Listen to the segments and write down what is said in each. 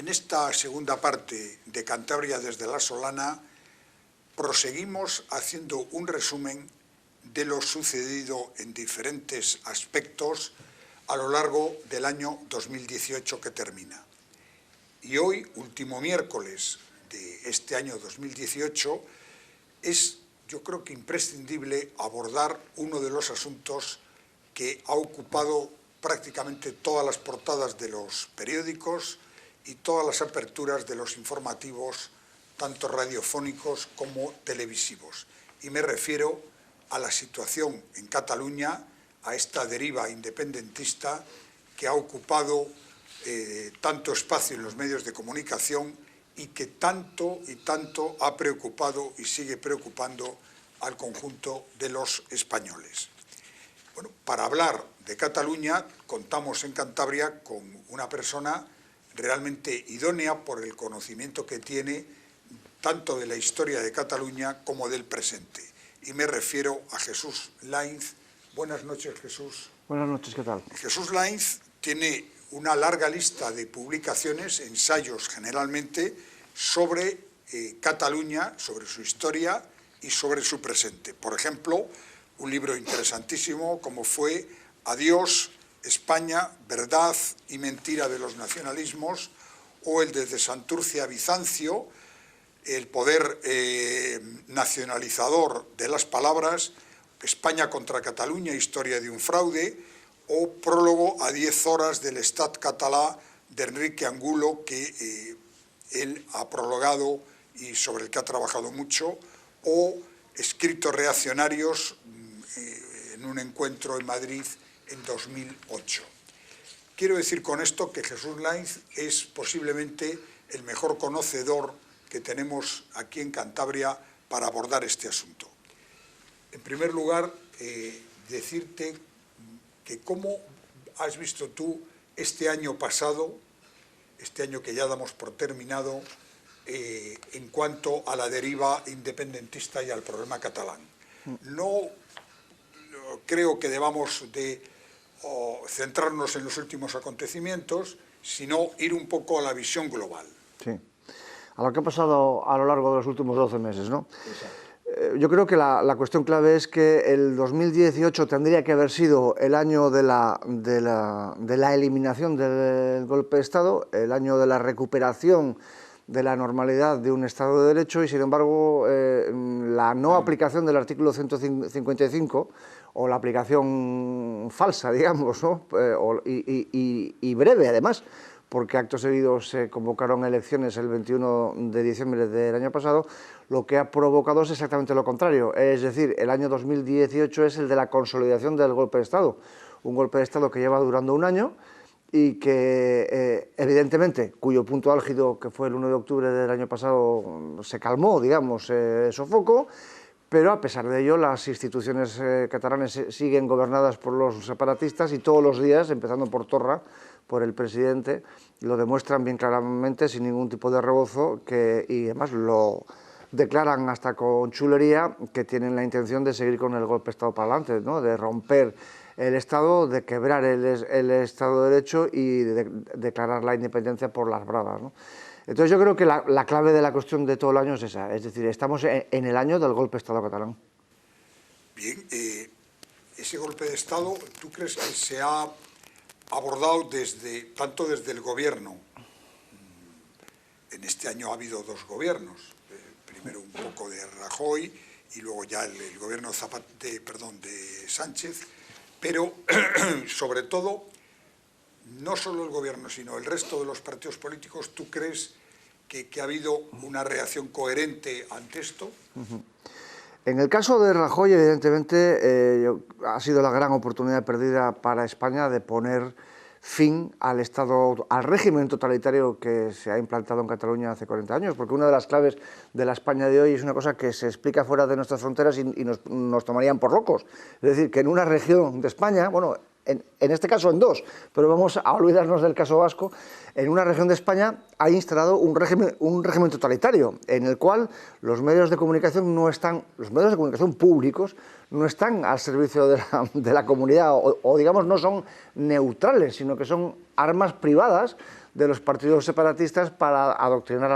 En esta segunda parte de Cantabria desde la Solana proseguimos haciendo un resumen de lo sucedido en diferentes aspectos a lo largo del año 2018 que termina. Y hoy, último miércoles de este año 2018, es, yo creo que imprescindible abordar uno de los asuntos que ha ocupado prácticamente todas las portadas de los periódicos y todas las aperturas de los informativos, tanto radiofónicos como televisivos. Y me refiero a la situación en Cataluña, a esta deriva independentista que ha ocupado tanto espacio en los medios de comunicación y que tanto ha preocupado y sigue preocupando al conjunto de los españoles. Bueno, para hablar de Cataluña contamos en Cantabria con una persona realmente idónea por el conocimiento que tiene tanto de la historia de Cataluña como del presente. Y me refiero a Jesús Lainz. Buenas noches, Jesús. Buenas noches, ¿qué tal? Jesús Lainz tiene una larga lista de publicaciones, ensayos generalmente, sobre Cataluña, sobre su historia y sobre su presente. Por ejemplo, un libro interesantísimo como fue Adiós, España, verdad y mentira de los nacionalismos, o el de Santurce a Bizancio, el poder nacionalizador de las palabras, España contra Cataluña, historia de un fraude, o prólogo a 10 horas del Estat català de Enrique Angulo, que él ha prologado y sobre el que ha trabajado mucho, o escritos reaccionarios en un encuentro en Madrid en 2008. Quiero decir con esto que Jesús Lainz es posiblemente el mejor conocedor que tenemos aquí en Cantabria para abordar este asunto. En primer lugar, decirte que cómo has visto tú este año pasado, este año que ya damos por terminado, en cuanto a la deriva independentista y al problema catalán. No creo que debamos de centrarnos en los últimos acontecimientos, sino ir un poco a la visión global. Sí, a lo que ha pasado a lo largo de los últimos 12 meses, ¿no? Exacto. Yo creo que la cuestión clave es que el 2018 tendría que haber sido el año de la eliminación del golpe de Estado, el año de la recuperación de la normalidad de un Estado de Derecho, y sin embargo la no aplicación del artículo 155 o la aplicación falsa, digamos, ¿no? y breve además, porque acto seguido se convocaron elecciones el 21 de diciembre del año pasado, lo que ha provocado es exactamente lo contrario, es decir, el año 2018 es el de la consolidación del golpe de Estado, un golpe de Estado que lleva durando un año y que evidentemente, cuyo punto álgido, que fue el 1 de octubre del año pasado, se calmó, digamos, sofocó, pero a pesar de ello las instituciones catalanes siguen gobernadas por los separatistas y todos los días, empezando por Torra, por el presidente, lo demuestran bien claramente, sin ningún tipo de rebozo, y además lo declaran hasta con chulería, que tienen la intención de seguir con el golpe de Estado para adelante, ¿no? De romper el Estado, de quebrar el Estado de Derecho y de declarar la independencia por las bravas, ¿no? Entonces yo creo que la clave de la cuestión de todo el año es esa, es decir, estamos en el año del golpe de Estado catalán. Bien, ese golpe de Estado, ¿tú crees que se ha abordado tanto desde el gobierno? En este año ha habido dos gobiernos, primero un poco de Rajoy y luego ya el gobierno de Sánchez, pero sobre todo, no solo el gobierno, sino el resto de los partidos políticos, ¿tú crees que ha habido una reacción coherente ante esto? En el caso de Rajoy, evidentemente, ha sido la gran oportunidad perdida para España de poner fin al régimen totalitario que se ha implantado en Cataluña hace 40 años, porque una de las claves de la España de hoy es una cosa que se explica fuera de nuestras fronteras y nos tomarían por locos. Es decir, que en una región de España, bueno, en este caso en dos, pero vamos a olvidarnos del caso vasco, en una región de España ha instalado un régimen totalitario, en el cual los medios de comunicación públicos no están al servicio de la comunidad, o digamos no son neutrales, sino que son armas privadas de los partidos separatistas para adoctrinar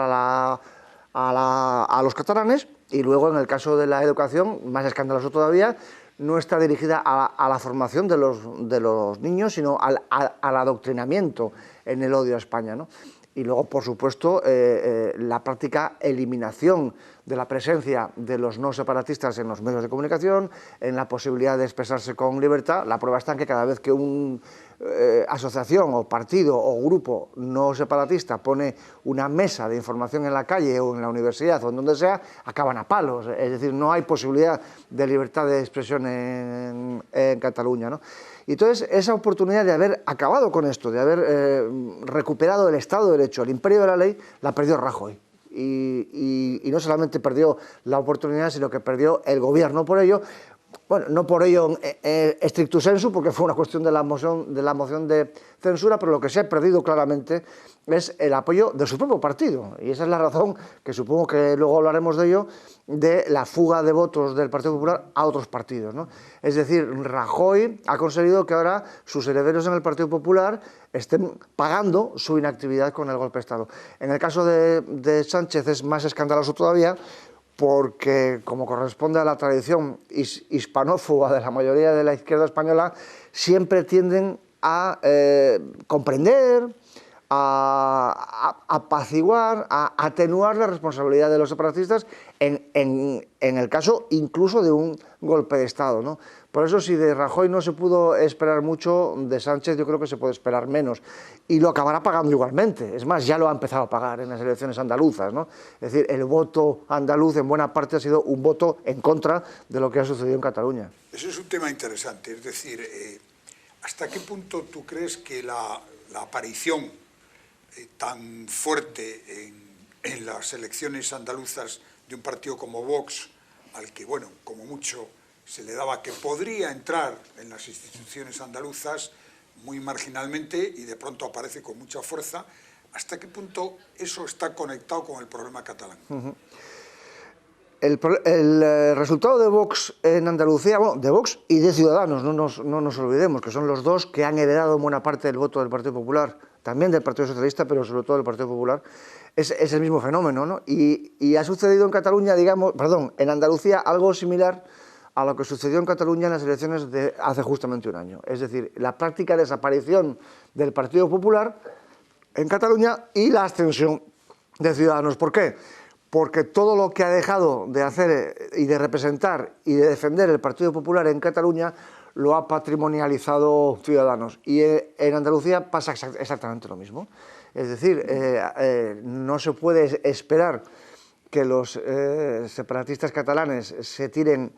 a los catalanes, y luego en el caso de la educación, más escandaloso todavía, no está dirigida a la formación de los niños, sino al adoctrinamiento en el odio a España, ¿no? Y luego, por supuesto, la práctica eliminación de la presencia de los no separatistas en los medios de comunicación, en la posibilidad de expresarse con libertad. La prueba está en que cada vez que una asociación o partido o grupo no separatista pone una mesa de información en la calle o en la universidad o en donde sea, acaban a palos. Es decir, no hay posibilidad de libertad de expresión en Cataluña, ¿no? Y entonces, esa oportunidad de haber acabado con esto, de haber recuperado el Estado de Derecho, el imperio de la ley, la perdió Rajoy. Y no solamente perdió la oportunidad, sino que perdió el gobierno por ello. Bueno, no por ello stricto sensu, porque fue una cuestión de la moción de censura, pero lo que se ha perdido claramente es el apoyo de su propio partido. Y esa es la razón, que supongo que luego hablaremos de ello, de la fuga de votos del Partido Popular a otros partidos, ¿no? Es decir, Rajoy ha conseguido que ahora sus herederos en el Partido Popular estén pagando su inactividad con el golpe de Estado. En el caso de Sánchez es más escandaloso todavía, porque, como corresponde a la tradición hispanófoba de la mayoría de la izquierda española, siempre tienden a comprender, a apaciguar, a atenuar la responsabilidad de los separatistas en el caso incluso de un golpe de Estado, ¿no? Por eso, si de Rajoy no se pudo esperar mucho, de Sánchez yo creo que se puede esperar menos. Y lo acabará pagando igualmente. Es más, ya lo ha empezado a pagar en las elecciones andaluzas, ¿no? Es decir, el voto andaluz en buena parte ha sido un voto en contra de lo que ha sucedido en Cataluña. Ese es un tema interesante. Es decir, ¿hasta qué punto tú crees que la aparición tan fuerte en las elecciones andaluzas de un partido como Vox, al que, bueno, como mucho se le daba que podría entrar en las instituciones andaluzas muy marginalmente y de pronto aparece con mucha fuerza, ¿hasta qué punto eso está conectado con el problema catalán? El resultado de Vox en Andalucía, bueno, de Vox y de Ciudadanos, no nos olvidemos, que son los dos que han heredado buena parte del voto del Partido Popular, también del Partido Socialista, pero sobre todo del Partido Popular, es el mismo fenómeno, ¿no? Y ha sucedido en Cataluña, en Andalucía, algo similar a lo que sucedió en Cataluña en las elecciones de hace justamente un año. Es decir, la práctica desaparición del Partido Popular en Cataluña y la ascensión de Ciudadanos. ¿Por qué? Porque todo lo que ha dejado de hacer y de representar y de defender el Partido Popular en Cataluña lo ha patrimonializado Ciudadanos. Y en Andalucía pasa exactamente lo mismo. Es decir, no se puede esperar que los separatistas catalanes se tiren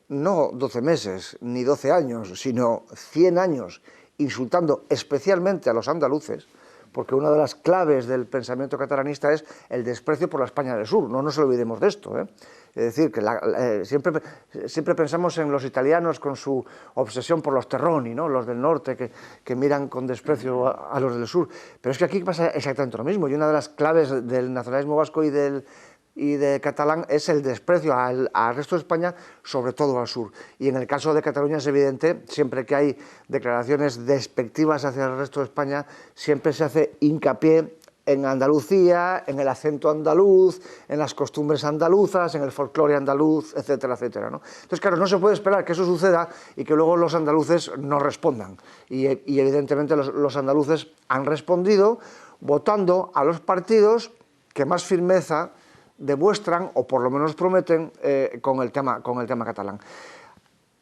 no 12 meses ni 12 años, sino 100 años insultando especialmente a los andaluces, porque una de las claves del pensamiento catalanista es el desprecio por la España del Sur. No nos olvidemos de esto, ¿eh? Es decir, que siempre pensamos en los italianos con su obsesión por los terroni, ¿no? Los del norte que miran con desprecio a los del sur. Pero es que aquí pasa exactamente lo mismo, y una de las claves del nacionalismo vasco y de catalán es el desprecio al resto de España, sobre todo al sur. Y en el caso de Cataluña es evidente, siempre que hay declaraciones despectivas hacia el resto de España, siempre se hace hincapié en Andalucía, en el acento andaluz, en las costumbres andaluzas, en el folclore andaluz, etcétera, etcétera, ¿no? Entonces, claro, no se puede esperar que eso suceda y que luego los andaluces no respondan. Y evidentemente los andaluces han respondido votando a los partidos que más firmeza demuestran, o por lo menos prometen, con el tema catalán.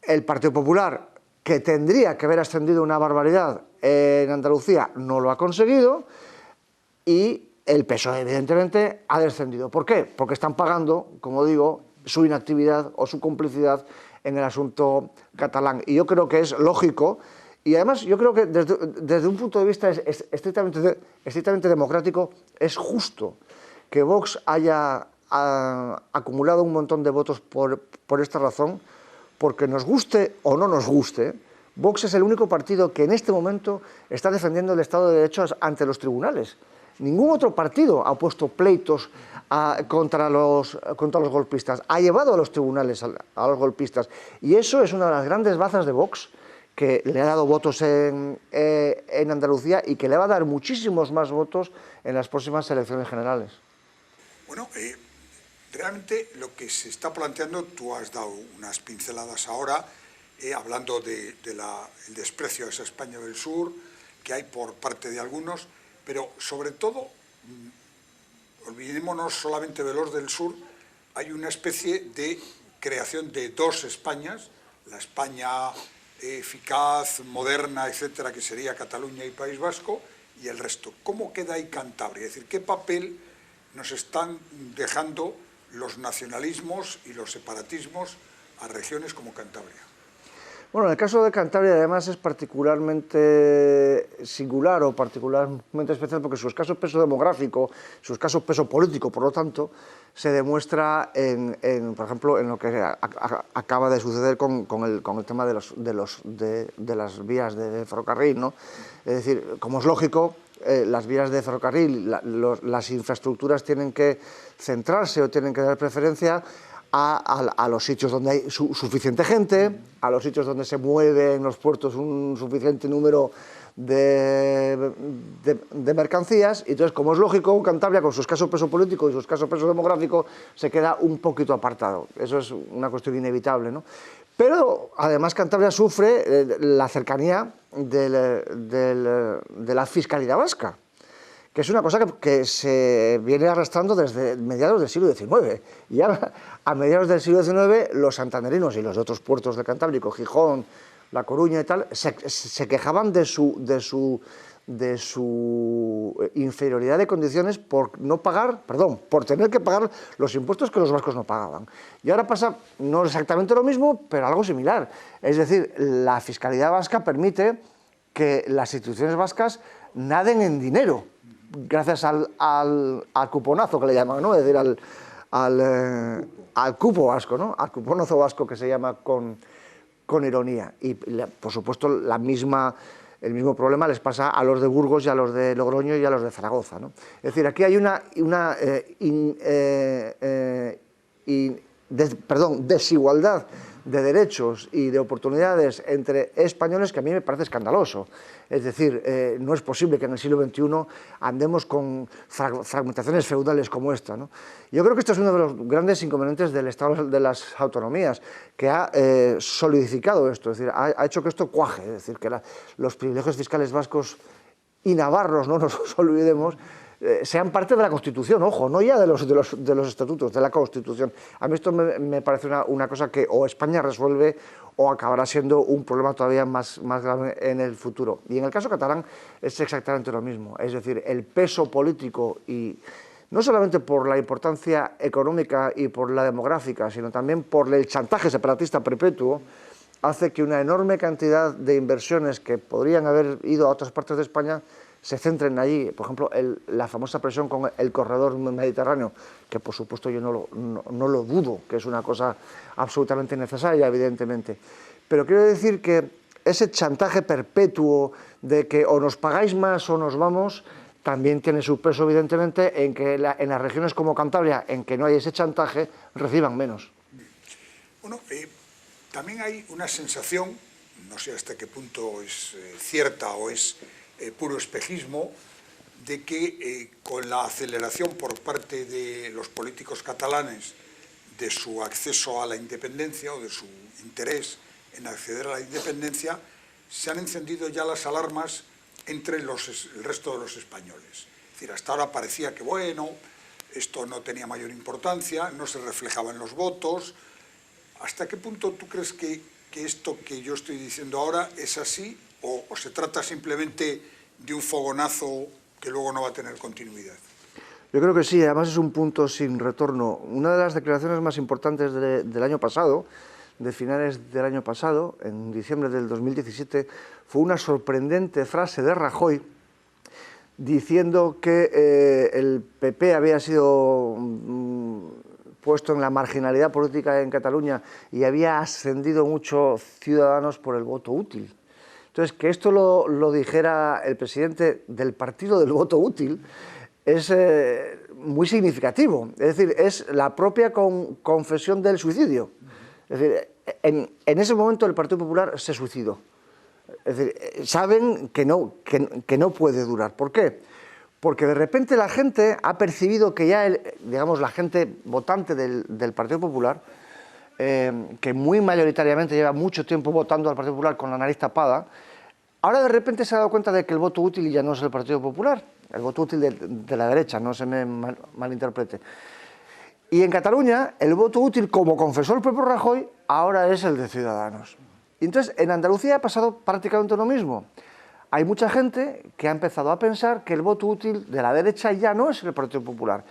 El Partido Popular, que tendría que haber ascendido una barbaridad en Andalucía, no lo ha conseguido, y el PSOE, evidentemente, ha descendido. ¿Por qué? Porque están pagando, como digo, su inactividad o su complicidad en el asunto catalán. Y yo creo que es lógico, y además yo creo que desde un punto de vista estrictamente democrático, es justo que Vox haya acumulado un montón de votos por esta razón, porque nos guste o no nos guste, Vox es el único partido que en este momento está defendiendo el Estado de Derecho ante los tribunales. Ningún otro partido ha puesto pleitos contra los golpistas, ha llevado a los tribunales a los golpistas. Y eso es una de las grandes bazas de Vox, que le ha dado votos en Andalucía y que le va a dar muchísimos más votos en las próximas elecciones generales. Bueno, realmente lo que se está planteando, tú has dado unas pinceladas ahora, hablando del desprecio a esa España del Sur que hay por parte de algunos, pero sobre todo, olvidémonos solamente de los del sur, hay una especie de creación de dos Españas, la España eficaz, moderna, etcétera, que sería Cataluña y País Vasco, y el resto. ¿Cómo queda ahí Cantabria? Es decir, ¿qué papel nos están dejando los nacionalismos y los separatismos a regiones como Cantabria? Bueno, en el caso de Cantabria además es particularmente singular o particularmente especial porque su escaso peso demográfico, su escaso peso político, por lo tanto, se demuestra, por ejemplo, en lo que acaba de suceder con el tema de las vías de ferrocarril, ¿no? Es decir, como es lógico, las vías de ferrocarril, las infraestructuras tienen que centrarse o tienen que dar preferencia a los sitios donde hay suficiente gente, a los sitios donde se mueve en los puertos un suficiente número de mercancías, y entonces, como es lógico, Cantabria, con su escaso peso político y su escaso peso demográfico, se queda un poquito apartado. Eso es una cuestión inevitable, ¿no? Pero, además, Cantabria sufre la cercanía de la fiscalidad vasca, que es una cosa que se viene arrastrando desde mediados del siglo XIX. Ya a mediados del siglo XIX, los santanderinos y los de otros puertos del Cantábrico, Gijón, La Coruña y tal, se quejaban de su inferioridad de condiciones por tener que pagar los impuestos que los vascos no pagaban. Y ahora pasa no exactamente lo mismo, pero algo similar. Es decir, la fiscalidad vasca permite que las instituciones vascas naden en dinero, gracias al cuponazo que le llaman, ¿no? Es decir, al cupo vasco, ¿no? Al cuponazo vasco, que se llama con ironía. Y, por supuesto, el mismo problema les pasa a los de Burgos y a los de Logroño y a los de Zaragoza, ¿no? Es decir, aquí hay una desigualdad de derechos y de oportunidades entre españoles que a mí me parece escandaloso. Es decir, no es posible que en el siglo XXI andemos con fragmentaciones feudales como esta, ¿no? Yo creo que esto es uno de los grandes inconvenientes del Estado de las autonomías, que ha solidificado esto, es decir, ha hecho que esto cuaje, es decir, que los privilegios fiscales vascos y navarros, no nos olvidemos, sean parte de la Constitución, ojo, no ya de los estatutos, de la Constitución. A mí esto me parece una cosa que o España resuelve o acabará siendo un problema todavía más grave en el futuro. Y en el caso catalán es exactamente lo mismo, es decir, el peso político, y no solamente por la importancia económica y por la demográfica, sino también por el chantaje separatista perpetuo, hace que una enorme cantidad de inversiones que podrían haber ido a otras partes de España se centren allí. Por ejemplo, la famosa presión con el corredor mediterráneo, que por supuesto yo no lo dudo, que es una cosa absolutamente necesaria, evidentemente. Pero quiero decir que ese chantaje perpetuo de que o nos pagáis más o nos vamos, también tiene su peso, evidentemente, en que en las regiones como Cantabria, en que no hay ese chantaje, reciban menos. Bueno, también hay una sensación, no sé hasta qué punto es cierta o es puro espejismo, de que con la aceleración por parte de los políticos catalanes de su acceso a la independencia o de su interés en acceder a la independencia, se han encendido ya las alarmas entre el resto de los españoles. Es decir, hasta ahora parecía que, bueno, esto no tenía mayor importancia, no se reflejaba en los votos. ¿Hasta qué punto tú crees que esto que yo estoy diciendo ahora es así, o se trata simplemente de un fogonazo que luego no va a tener continuidad? Yo creo que sí, además es un punto sin retorno. Una de las declaraciones más importantes del año pasado, de finales del año pasado, en diciembre del 2017, fue una sorprendente frase de Rajoy diciendo que el PP había sido puesto en la marginalidad política en Cataluña y había ascendido muchos ciudadanos por el voto útil. Entonces, que esto lo dijera el presidente del partido del voto útil es muy significativo. Es decir, es la propia confesión del suicidio. Es decir, en ese momento el Partido Popular se suicidó. Es decir, saben que no puede durar. ¿Por qué? Porque de repente la gente ha percibido que ya, digamos, la gente votante del Partido Popular, que muy mayoritariamente lleva mucho tiempo votando al Partido Popular con la nariz tapada, ahora de repente se ha dado cuenta de que el voto útil ya no es el Partido Popular, el voto útil de la derecha, no se me malinterprete. Y en Cataluña, el voto útil, como confesó el propio Rajoy, ahora es el de Ciudadanos. Y entonces, en Andalucía ha pasado prácticamente lo mismo. Hay mucha gente que ha empezado a pensar que el voto útil de la derecha ya no es el Partido Popular,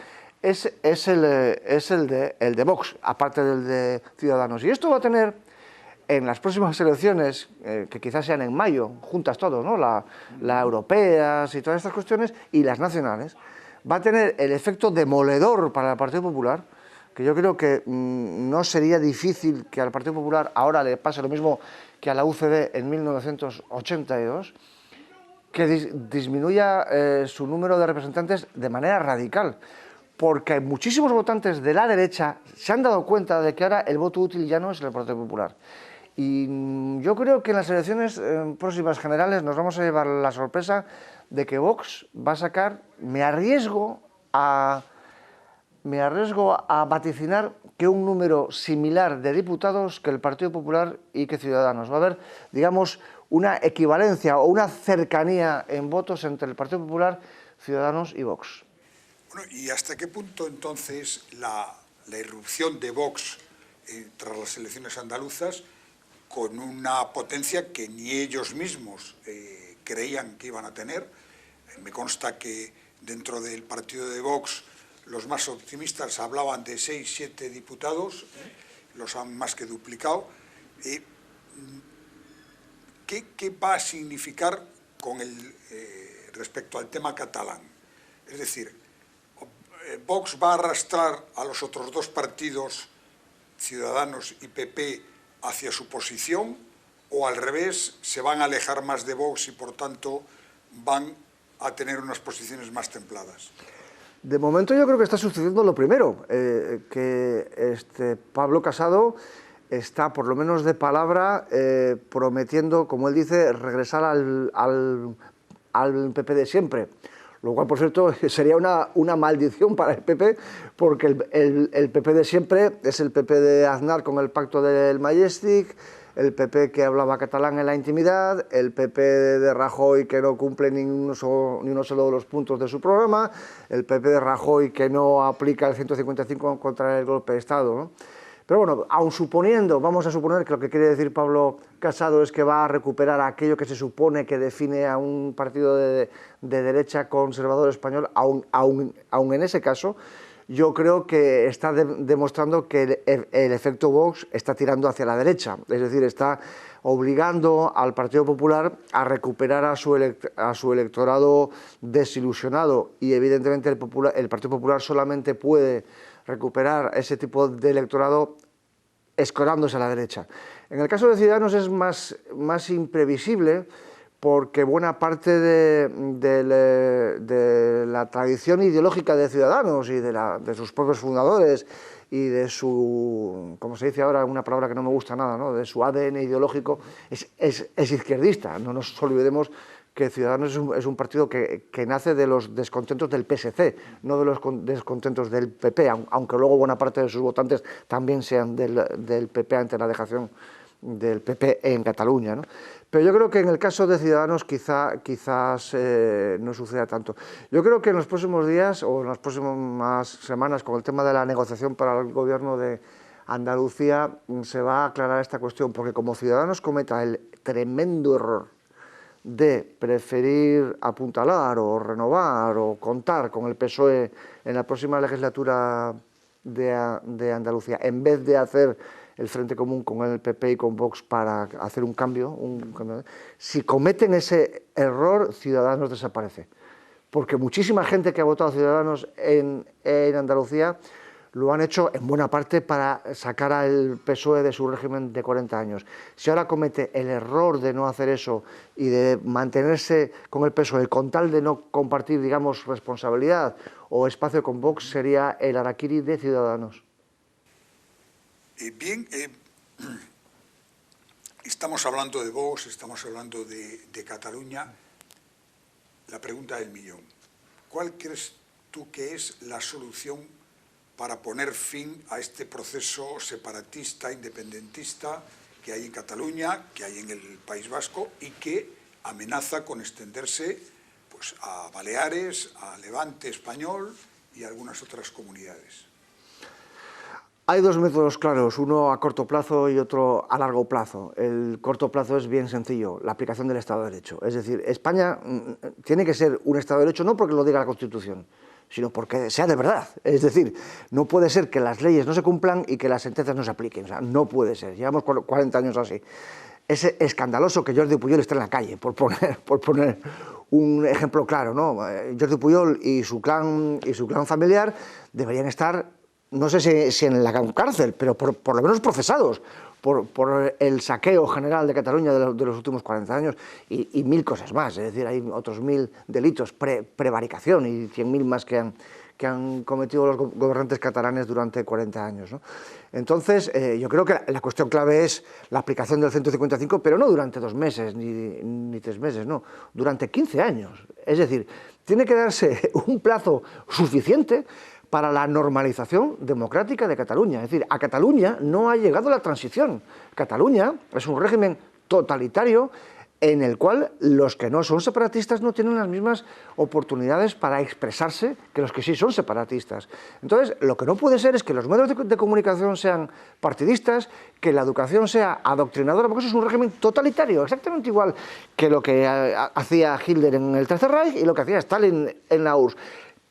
es el de Vox, aparte del de Ciudadanos. Y esto va a tener, en las próximas elecciones, que quizás sean en mayo, juntas todos, ¿no? Las europeas y todas estas cuestiones, y las nacionales, va a tener el efecto demoledor para el Partido Popular, que yo creo que no sería difícil que al Partido Popular ahora le pase lo mismo que a la UCD en 1982, que disminuya su número de representantes de manera radical, porque muchísimos votantes de la derecha se han dado cuenta de que ahora el voto útil ya no es el Partido Popular. Y yo creo que en las elecciones próximas generales nos vamos a llevar la sorpresa de que Vox va a sacar, me arriesgo a vaticinar que un número similar de diputados que el Partido Popular y que Ciudadanos. Va a haber, digamos, una equivalencia o una cercanía en votos entre el Partido Popular, Ciudadanos y Vox. Bueno, ¿y hasta qué punto entonces la irrupción de Vox tras las elecciones andaluzas, con una potencia que ni ellos mismos creían que iban a tener? Me consta que dentro del partido de Vox los más optimistas hablaban de 6, 7 diputados, los han más que duplicado. ¿Qué va a significar respecto al tema catalán? Es decir, ¿Vox va a arrastrar a los otros dos partidos, Ciudadanos y PP, hacia su posición, o al revés, se van a alejar más de Vox y por tanto van a tener unas posiciones más templadas? De momento yo creo que está sucediendo lo primero, que Pablo Casado está, por lo menos de palabra, prometiendo, como él dice, regresar al PP de siempre. Lo cual, por cierto, sería una maldición para el PP, porque el PP de siempre es el PP de Aznar con el pacto del Majestic, el PP que hablaba catalán en la intimidad, el PP de Rajoy que no cumple ni uno solo de los puntos de su programa, el PP de Rajoy que no aplica el 155 contra el golpe de Estado, ¿no? Pero bueno, aun suponiendo, vamos a suponer que lo que quiere decir Pablo Casado es que va a recuperar aquello que se supone que define a un partido de derecha conservador español, aun en ese caso, yo creo que está demostrando que el efecto Vox está tirando hacia la derecha, es decir, está obligando al Partido Popular a recuperar a su electorado desilusionado, y evidentemente el Partido Popular solamente puede recuperar ese tipo de electorado escorándose a la derecha. En el caso de Ciudadanos es más imprevisible, porque buena parte de la tradición ideológica de Ciudadanos y de sus propios fundadores y de su, como se dice ahora, una palabra que no me gusta nada, ¿no?, de su ADN ideológico, es izquierdista. No nos olvidemos que Ciudadanos es un partido que nace de los descontentos del PSC, no de los descontentos del PP, aunque luego buena parte de sus votantes también sean del PP ante la dejación del PP en Cataluña, ¿no? Pero yo creo que en el caso de Ciudadanos quizás no suceda tanto. Yo creo que en los próximos días o en las próximas semanas, con el tema de la negociación para el gobierno de Andalucía, se va a aclarar esta cuestión, porque como Ciudadanos cometa el tremendo error de preferir apuntalar o renovar o contar con el PSOE en la próxima legislatura de Andalucía, en vez de hacer el Frente Común con el PP y con Vox para hacer un cambio, si cometen ese error, Ciudadanos desaparece. Porque muchísima gente que ha votado a Ciudadanos en Andalucía lo han hecho en buena parte para sacar al PSOE de su régimen de 40 años. Si ahora comete el error de no hacer eso y de mantenerse con el PSOE con tal de no compartir, digamos, responsabilidad o espacio con Vox, sería el harakiri de Ciudadanos. Bien, Estamos hablando de Vox, estamos hablando de Cataluña. La pregunta del millón. ¿Cuál crees tú que es la solución para poner fin a este proceso separatista, independentista que hay en Cataluña, que hay en el País Vasco y que amenaza con extenderse pues, a Baleares, a Levante español y a algunas otras comunidades? Hay dos métodos claros, uno a corto plazo y otro a largo plazo. El corto plazo es bien sencillo, la aplicación del Estado de Derecho. Es decir, España tiene que ser un Estado de Derecho no porque lo diga la Constitución, sino porque sea de verdad. Es decir, no puede ser que las leyes no se cumplan y que las sentencias no se apliquen. O sea, no puede ser. Llevamos 40 años así. Es escandaloso que Jordi Pujol esté en la calle, por poner un ejemplo claro, ¿no? Jordi Pujol y su clan familiar deberían estar, no sé si en la cárcel, pero por lo menos procesados por el saqueo general de Cataluña de los últimos 40 años y mil cosas más. Es decir, hay otros 1000 delitos, prevaricación y 100.000 más que han cometido los gobernantes catalanes durante 40 años, ¿no? Entonces, yo creo que la cuestión clave es la aplicación del 155, pero no durante 2 meses ni 3 meses, no, durante 15 años. Es decir, tiene que darse un plazo suficiente para la normalización democrática de Cataluña. Es decir, a Cataluña no ha llegado la transición. Cataluña es un régimen totalitario en el cual los que no son separatistas no tienen las mismas oportunidades para expresarse que los que sí son separatistas. Entonces, lo que no puede ser es que los medios de comunicación sean partidistas, que la educación sea adoctrinadora, porque eso es un régimen totalitario, exactamente igual que lo que hacía Hitler en el Tercer Reich y lo que hacía Stalin en la URSS.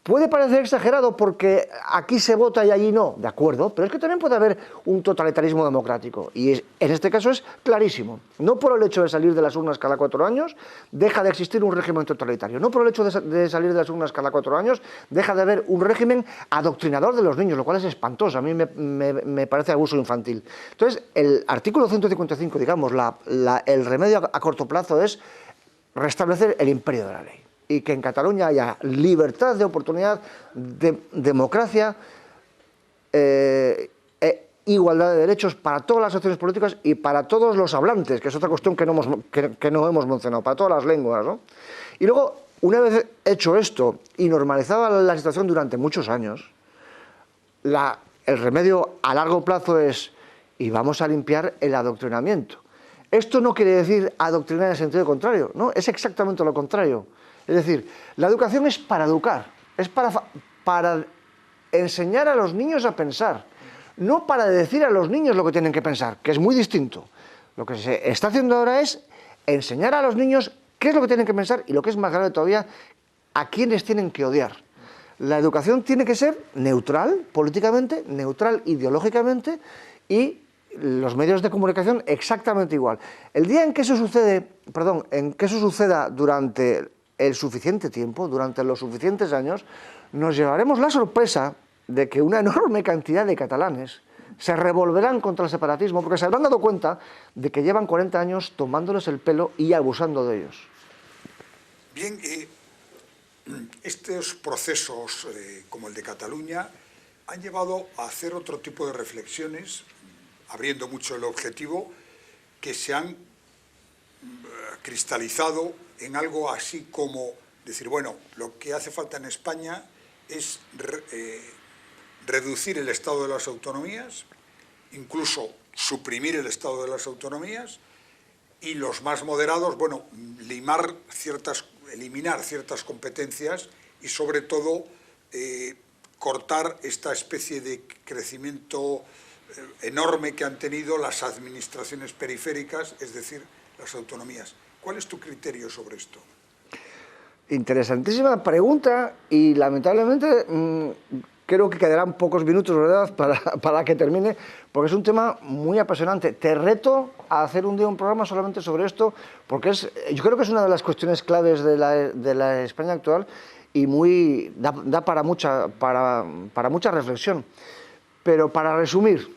Puede parecer exagerado porque aquí se vota y allí no, de acuerdo, pero es que también puede haber un totalitarismo democrático y en este caso es clarísimo. No por el hecho de salir de las urnas cada 4 años deja de existir un régimen totalitario, no por el hecho de salir de las urnas cada 4 años deja de haber un régimen adoctrinador de los niños, lo cual es espantoso, a mí me parece abuso infantil. Entonces, el artículo 155, digamos, el remedio a corto plazo es restablecer el imperio de la ley y que en Cataluña haya libertad de oportunidad, democracia, igualdad de derechos para todas las opciones políticas y para todos los hablantes, que es otra cuestión que no hemos mencionado, para todas las lenguas, ¿no? Y luego, una vez hecho esto y normalizada la situación durante muchos años, el remedio a largo plazo es, y vamos a limpiar el adoctrinamiento. Esto no quiere decir adoctrinar en el sentido contrario, no, es exactamente lo contrario. Es decir, la educación es para educar, es para enseñar a los niños a pensar, no para decir a los niños lo que tienen que pensar, que es muy distinto. Lo que se está haciendo ahora es enseñar a los niños qué es lo que tienen que pensar y lo que es más grave todavía, a quiénes tienen que odiar. La educación tiene que ser neutral políticamente, neutral ideológicamente y los medios de comunicación exactamente igual. El día en que eso suceda durante el suficiente tiempo, durante los suficientes años, nos llevaremos la sorpresa de que una enorme cantidad de catalanes se revolverán contra el separatismo porque se habrán dado cuenta de que llevan 40 años tomándoles el pelo y abusando de ellos. Bien, estos procesos como el de Cataluña han llevado a hacer otro tipo de reflexiones, abriendo mucho el objetivo, que se han cristalizado en algo así como decir, bueno, lo que hace falta en España es reducir el estado de las autonomías, incluso suprimir el estado de las autonomías, y los más moderados, bueno, eliminar ciertas competencias y sobre todo cortar esta especie de crecimiento enorme que han tenido las administraciones periféricas, es decir, las autonomías. ¿Cuál es tu criterio sobre esto? Interesantísima pregunta y lamentablemente creo que quedarán pocos minutos, ¿verdad?, para que termine, porque es un tema muy apasionante. Te reto a hacer un día un programa solamente sobre esto, porque yo creo que es una de las cuestiones claves de la España actual y da para mucha reflexión. Pero para resumir,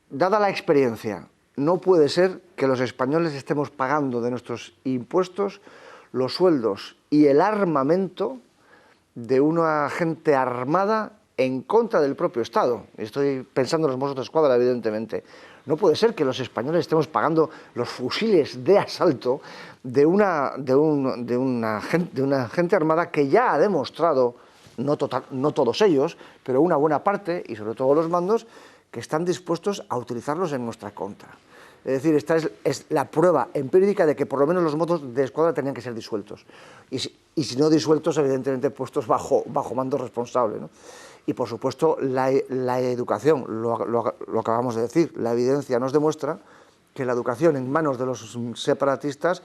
dada la experiencia, no puede ser que los españoles estemos pagando de nuestros impuestos los sueldos y el armamento de una gente armada en contra del propio Estado. Estoy pensando en los Mossos d'Esquadra, evidentemente. No puede ser que los españoles estemos pagando los fusiles de asalto de una gente armada que ya ha demostrado, no todos ellos, pero una buena parte, y sobre todo los mandos, que están dispuestos a utilizarlos en nuestra contra. Es decir, esta es la prueba empírica de que por lo menos los Mossos d'Esquadra tenían que ser disueltos. Y si no disueltos, evidentemente puestos bajo mando responsable, ¿no? Y por supuesto la educación, lo acabamos de decir, la evidencia nos demuestra que la educación en manos de los separatistas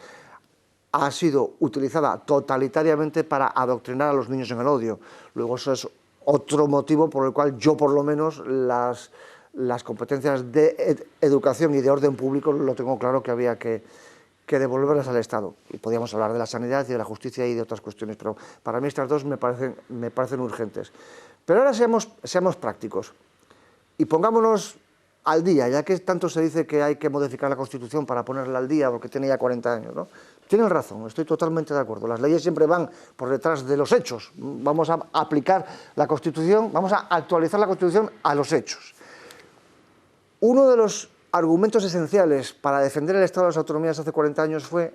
ha sido utilizada totalitariamente para adoctrinar a los niños en el odio. Luego eso es otro motivo por el cual yo por lo menos las competencias de educación y de orden público lo tengo claro que había que devolverlas al Estado. Y podríamos hablar de la sanidad y de la justicia y de otras cuestiones, pero para mí estas dos me parecen urgentes. Pero ahora seamos prácticos y pongámonos al día, ya que tanto se dice que hay que modificar la Constitución para ponerla al día porque tiene ya 40 años, ¿no? Tienen razón, estoy totalmente de acuerdo. Las leyes siempre van por detrás de los hechos. Vamos a aplicar la Constitución, vamos a actualizar la Constitución a los hechos. Uno de los argumentos esenciales para defender el Estado de las Autonomías hace 40 años fue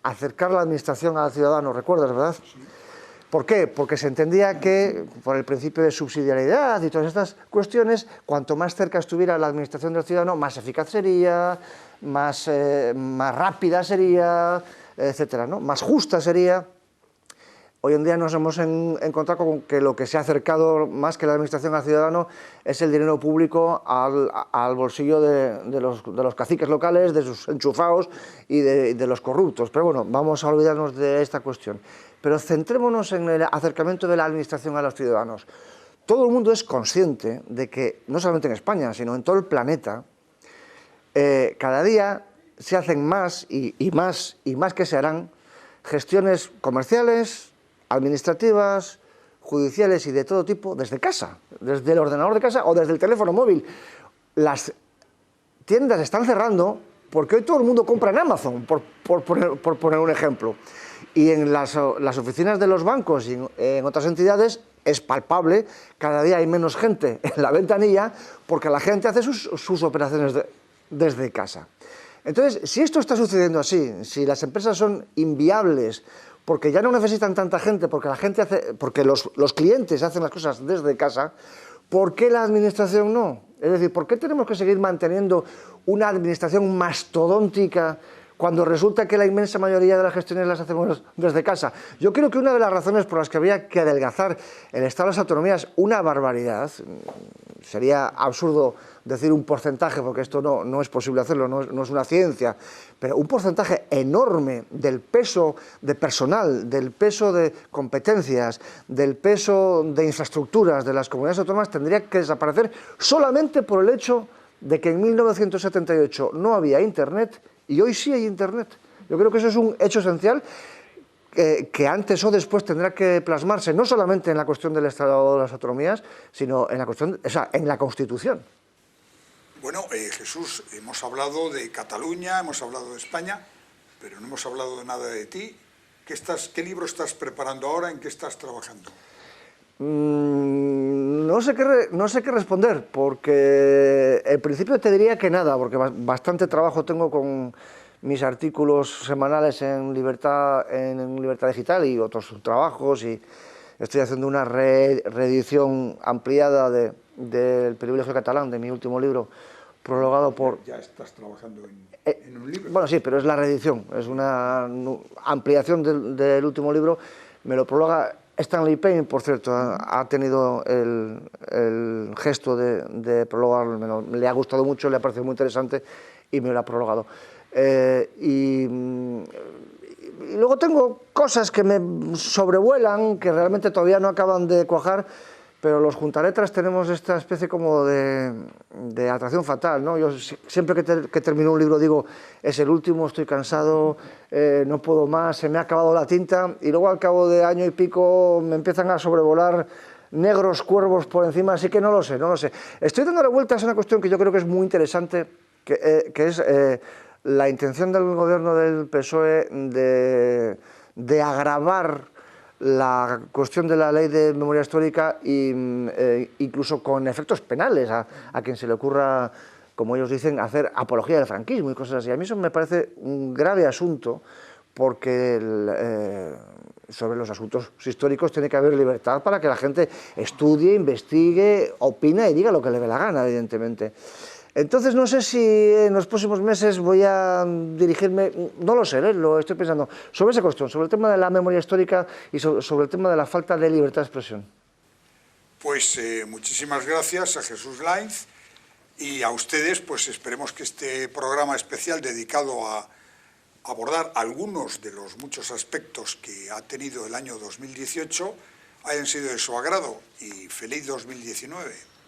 acercar la administración al ciudadano, ¿recuerdas, verdad? Sí. ¿Por qué? Porque se entendía que, por el principio de subsidiariedad y todas estas cuestiones, cuanto más cerca estuviera la administración del ciudadano, más eficaz sería, más rápida sería, etcétera, ¿no? Más justa sería. Hoy en día nos hemos encontrado con que lo que se ha acercado más que la administración al ciudadano es el dinero público al bolsillo de los caciques locales, de sus enchufados y de los corruptos. Pero bueno, vamos a olvidarnos de esta cuestión. Pero centrémonos en el acercamiento de la administración a los ciudadanos. Todo el mundo es consciente de que, no solamente en España, sino en todo el planeta, cada día se hacen más y más que se harán gestiones comerciales, administrativas, judiciales y de todo tipo desde casa, desde el ordenador de casa o desde el teléfono móvil. Las tiendas están cerrando porque hoy todo el mundo compra en Amazon, por poner un ejemplo. Y en las oficinas de los bancos y en otras entidades es palpable, cada día hay menos gente en la ventanilla porque la gente hace sus operaciones desde casa. Entonces, si esto está sucediendo así, si las empresas son inviables porque ya no necesitan tanta gente, porque los clientes hacen las cosas desde casa, ¿por qué la administración no? Es decir, ¿por qué tenemos que seguir manteniendo una administración mastodóntica cuando resulta que la inmensa mayoría de las gestiones las hacemos desde casa? Yo creo que una de las razones por las que habría que adelgazar el Estado de las Autonomías, una barbaridad, sería absurdo decir un porcentaje, porque esto no es posible hacerlo, no es una ciencia, pero un porcentaje enorme del peso de personal, del peso de competencias, del peso de infraestructuras de las comunidades autónomas tendría que desaparecer solamente por el hecho de que en 1978 no había Internet y hoy sí hay Internet. Yo creo que eso es un hecho esencial que antes o después tendrá que plasmarse no solamente en la cuestión del Estado de las Autonomías, sino en la cuestión, en la Constitución. Bueno, Jesús, hemos hablado de Cataluña, hemos hablado de España, pero no hemos hablado de nada de ti. ¿Qué libro estás preparando ahora? ¿En qué estás trabajando? No sé qué responder, porque en principio te diría que nada, porque bastante trabajo tengo con mis artículos semanales en Libertad Digital y otros trabajos, y estoy haciendo una reedición ampliada del Privilegio Catalán, de mi último libro, prologado por... Ya estás trabajando en un libro. Bueno, sí, pero es la reedición, es una ampliación del último libro, me lo prologa Stanley Payne, por cierto, ha tenido el gesto de prologarlo, le ha gustado mucho, le ha parecido muy interesante y me lo ha prologado. Y luego tengo cosas que me sobrevuelan, que realmente todavía no acaban de cuajar, pero los juntaletras tenemos esta especie como de atracción fatal, ¿no? Yo siempre que termino un libro digo, es el último, estoy cansado, no puedo más, se me ha acabado la tinta, y luego al cabo de año y pico me empiezan a sobrevolar negros cuervos por encima, así que no lo sé. Estoy dándole vueltas a una cuestión que yo creo que es muy interesante, que es la intención del gobierno del PSOE de agravar la cuestión de la ley de memoria histórica e incluso con efectos penales a quien se le ocurra, como ellos dicen, hacer apología del franquismo y cosas así. A mí eso me parece un grave asunto, porque sobre los asuntos históricos tiene que haber libertad para que la gente estudie, investigue, opine y diga lo que le dé la gana, evidentemente. Entonces no sé si en los próximos meses voy a dirigirme, no lo sé, lo estoy pensando, sobre esa cuestión, sobre el tema de la memoria histórica y sobre el tema de la falta de libertad de expresión. Pues muchísimas gracias a Jesús Lainz y a ustedes, pues esperemos que este programa especial dedicado a abordar algunos de los muchos aspectos que ha tenido el año 2018 hayan sido de su agrado y feliz 2019.